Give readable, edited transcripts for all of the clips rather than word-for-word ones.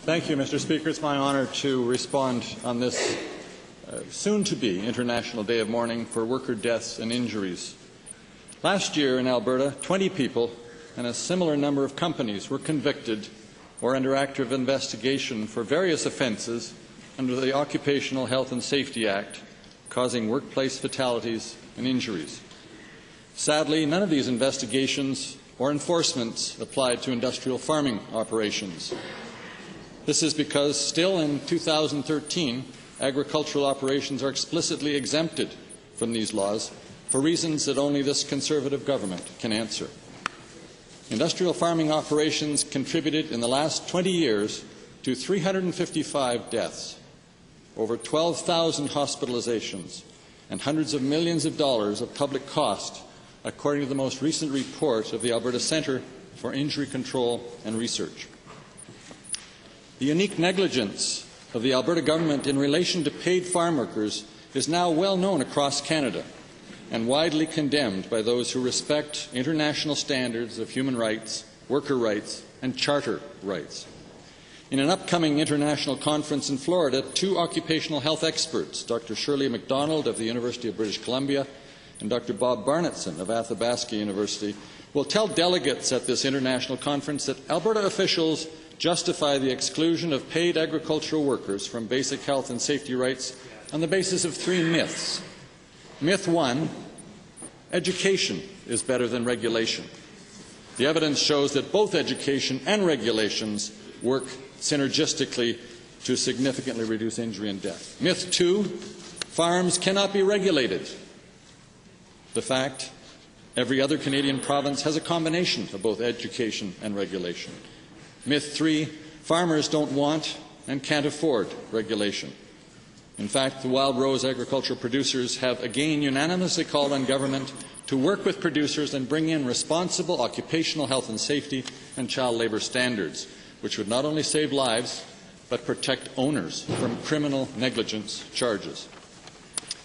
Thank you, Mr. Speaker. It's my honour to respond on this soon-to-be International Day of Mourning for worker deaths and injuries. Last year in Alberta, 20 people and a similar number of companies were convicted or under active investigation for various offences under the Occupational Health and Safety Act, causing workplace fatalities and injuries. Sadly, none of these investigations or enforcements applied to industrial farming operations. This is because still in 2013, agricultural operations are explicitly exempted from these laws for reasons that only this Conservative government can answer. Industrial farming operations contributed in the last 20 years to 355 deaths, over 12,000 hospitalizations, and hundreds of millions of dollars of public cost, according to the most recent report of the Alberta Centre for Injury Control and Research. The unique negligence of the Alberta government in relation to paid farm workers is now well known across Canada and widely condemned by those who respect international standards of human rights, worker rights, and charter rights. In an upcoming international conference in Florida, 2 occupational health experts, Dr. Shirley MacDonald of the University of British Columbia and Dr. Bob Barnettson of Athabasca University, will tell delegates at this international conference that Alberta officials justify the exclusion of paid agricultural workers from basic health and safety rights on the basis of 3 myths. Myth 1, education is better than regulation. The evidence shows that both education and regulations work synergistically to significantly reduce injury and death. Myth 2, farms cannot be regulated. The fact, every other Canadian province has a combination of both education and regulation. Myth 3, farmers don't want and can't afford regulation. In fact, the Wild Rose agricultural producers have again unanimously called on government to work with producers and bring in responsible occupational health and safety and child labour standards, which would not only save lives, but protect owners from criminal negligence charges.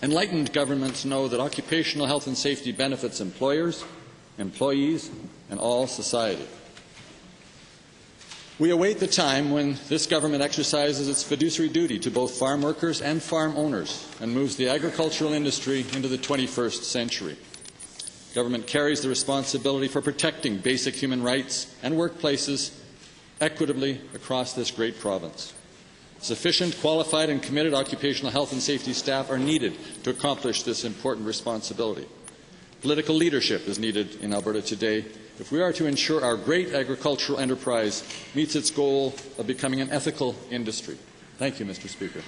Enlightened governments know that occupational health and safety benefits employers, employees, and all society. We await the time when this government exercises its fiduciary duty to both farm workers and farm owners and moves the agricultural industry into the 21st century. Government carries the responsibility for protecting basic human rights and workplaces equitably across this great province. Sufficient, qualified and committed occupational health and safety staff are needed to accomplish this important responsibility. Political leadership is needed in Alberta today if we are to ensure our great agricultural enterprise meets its goal of becoming an ethical industry. Thank you, Mr. Speaker.